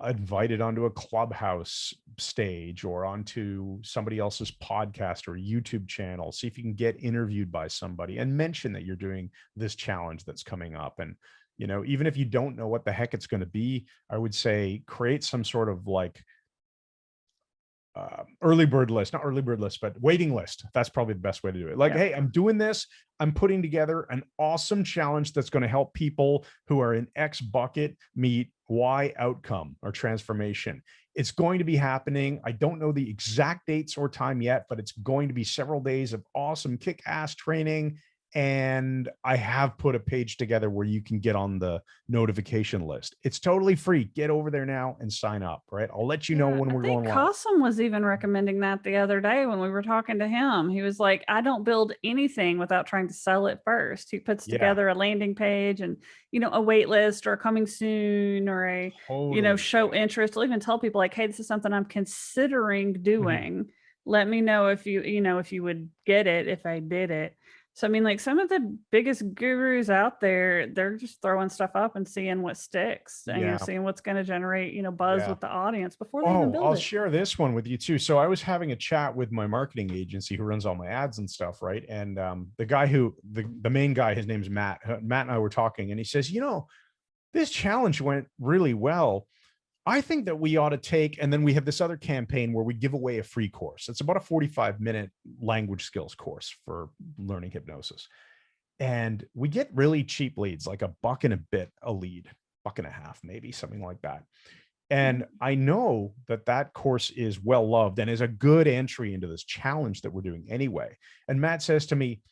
invited onto a Clubhouse stage or onto somebody else's podcast or YouTube channel. See if you can get interviewed by somebody and mention that you're doing this challenge that's coming up. And, even if you don't know what the heck it's going to be, I would say create some sort of like early bird list, not early bird list, but waiting list. That's probably the best way to do it. Like, hey, I'm doing this. I'm putting together an awesome challenge that's going to help people who are in X bucket meet Y outcome or transformation. It's going to be happening. I don't know the exact dates or time yet, but it's going to be several days of awesome kick-ass training. And I have put a page together where you can get on the notification list. It's totally free. Get over there now and sign up, right? I'll let you know when we're going live. Cossum was even recommending that the other day when we were talking to him. He was like, I don't build anything without trying to sell it first. He puts together a landing page and, a wait list or a coming soon or a, show interest. He'll even tell people like, hey, this is something I'm considering doing. Let me know if if you would get it, if I did it. So, I mean, like some of the biggest gurus out there, they're just throwing stuff up and seeing what sticks and seeing what's going to generate, buzz with the audience before they even build it. I'll share this one with you too. So I was having a chat with my marketing agency who runs all my ads and stuff, right? And the guy the main guy, his name's Matt. Matt and I were talking and he says, this challenge went really well. I think that we ought to take, and then we have this other campaign where we give away a free course. It's about a 45-minute language skills course for learning hypnosis. And we get really cheap leads, like $1 and a bit a lead, $1.50 maybe, something like that. And I know that course is well loved and is a good entry into this challenge that we're doing anyway. And Matt says to me,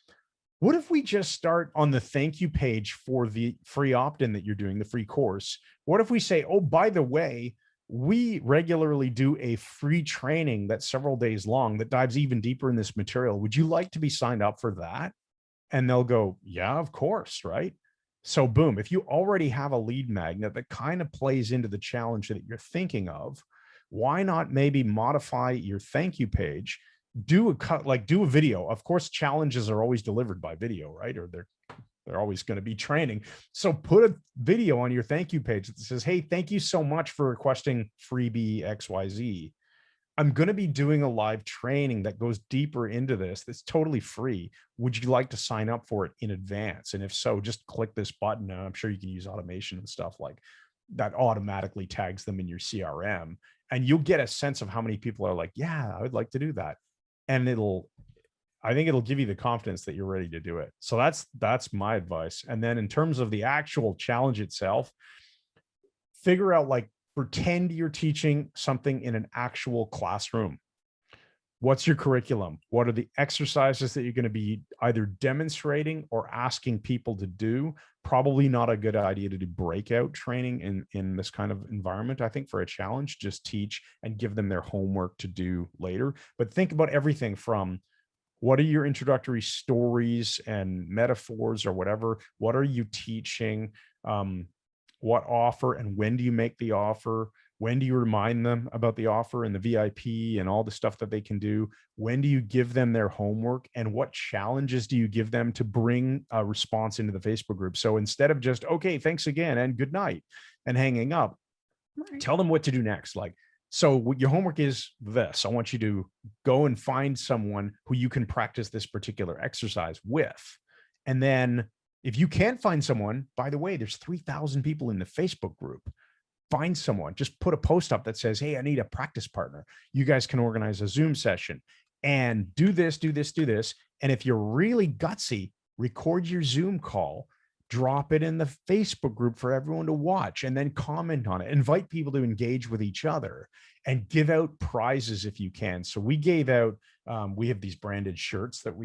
what if we just start on the thank you page for the free opt-in that you're doing, the free course? What if we say, oh, by the way, we regularly do a free training that's several days long that dives even deeper in this material. Would you like to be signed up for that? And they'll go, yeah, of course, right? So boom, if you already have a lead magnet that kind of plays into the challenge that you're thinking of, why not maybe modify your thank you page, do a cut, like do a video. Of course, challenges are always delivered by video, right? Or they're always going to be training. So put a video on your thank you page that says, hey, thank you so much for requesting freebie XYZ. I'm going to be doing a live training that goes deeper into this. That's totally free. Would you like to sign up for it in advance? And if so, just click this button. And I'm sure you can use automation and stuff like that automatically tags them in your CRM. And you'll get a sense of how many people are like, yeah, I would like to do that. And I think it'll give you the confidence that you're ready to do it. So that's my advice. And then in terms of the actual challenge itself, figure out, like, pretend you're teaching something in an actual classroom. What's your curriculum? What are the exercises that you're going to be either demonstrating or asking people to do? Probably not a good idea to do breakout training in this kind of environment. I think for a challenge, just teach and give them their homework to do later. But think about everything from, what are your introductory stories and metaphors or whatever? What are you teaching? What offer and when do you make the offer? When do you remind them about the offer and the VIP and all the stuff that they can do? When do you give them their homework? And what challenges do you give them to bring a response into the Facebook group? So instead of just, okay, thanks again and good night and hanging up, tell them what to do next. Like, so your homework is this. I want you to go and find someone who you can practice this particular exercise with. And then if you can't find someone, by the way, there's 3,000 people in the Facebook group. Find someone, just put a post up that says, hey, I need a practice partner. You guys can organize a Zoom session and do this, do this, do this. And if you're really gutsy, record your Zoom call, drop it in the Facebook group for everyone to watch, and then comment on it. Invite people to engage with each other and give out prizes if you can. So we gave out, we have these branded shirts that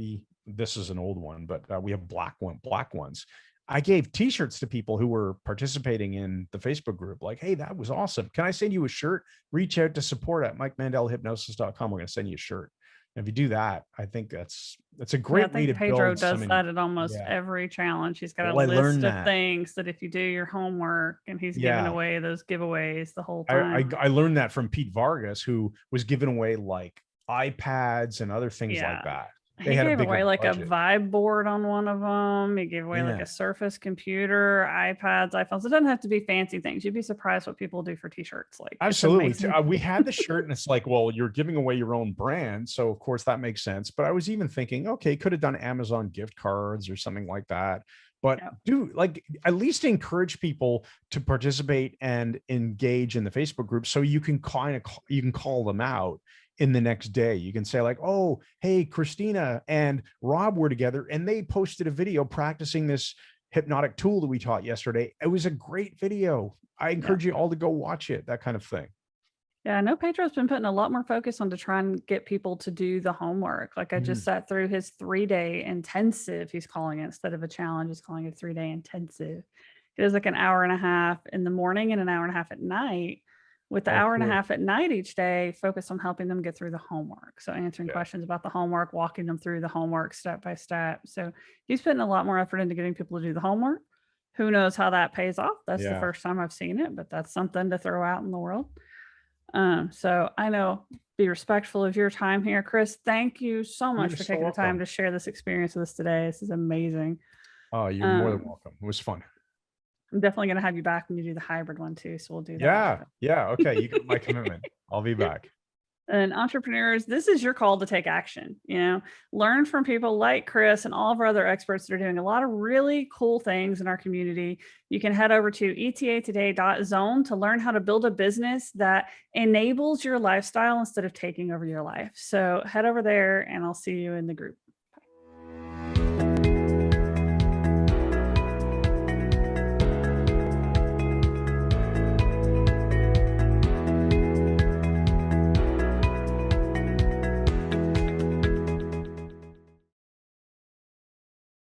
this is an old one, but we have black ones. I gave t-shirts to people who were participating in the Facebook group. Like, hey, that was awesome. Can I send you a shirt? Reach out to support@mikemandelhypnosis.com. We're going to send you a shirt. And if you do that, I think that's a great way to Pedro build does that at almost every challenge. He's got a list of things that if you do your homework, and he's giving away those giveaways the whole time. I learned that from Pete Vargas, who was giving away like iPads and other things like that. He gave away like a vibe board on one of them. He gave away like a Surface computer, iPads, iPhones. It doesn't have to be fancy things. You'd be surprised what people do for t-shirts. Like, absolutely. We had the shirt and it's like, well, you're giving away your own brand. So of course that makes sense. But I was even thinking, okay, could have done Amazon gift cards or something like that. But do, like, at least encourage people to participate and engage in the Facebook group so you can call them out in the next day. You can say like, oh, hey, Christina and Rob were together and they posted a video practicing this hypnotic tool that we taught yesterday. It was a great video. I encourage you all to go watch it, that kind of thing. Yeah, I know Pedro's been putting a lot more focus on to try and get people to do the homework. Like, I just sat through his 3-day intensive. He's calling it, instead of a challenge, he's calling it a 3-day intensive. It was like an hour and a half in the morning and an hour and a half at night, with the hour and a half at night each day focused on helping them get through the homework. So answering questions about the homework, walking them through the homework step by step. So he's putting a lot more effort into getting people to do the homework. Who knows how that pays off? That's the first time I've seen it, but that's something to throw out in the world. So I know, be respectful of your time here, Chris. Thank you so much for taking the time to share this experience with us today. This is amazing. Oh, you're more than welcome. It was fun. I'm definitely going to have you back when you do the hybrid one too. So we'll do that. Yeah. Okay. You got my commitment. I'll be back. And entrepreneurs, this is your call to take action. Learn from people like Chris and all of our other experts that are doing a lot of really cool things in our community. You can head over to etatoday.zone to learn how to build a business that enables your lifestyle instead of taking over your life. So head over there and I'll see you in the group.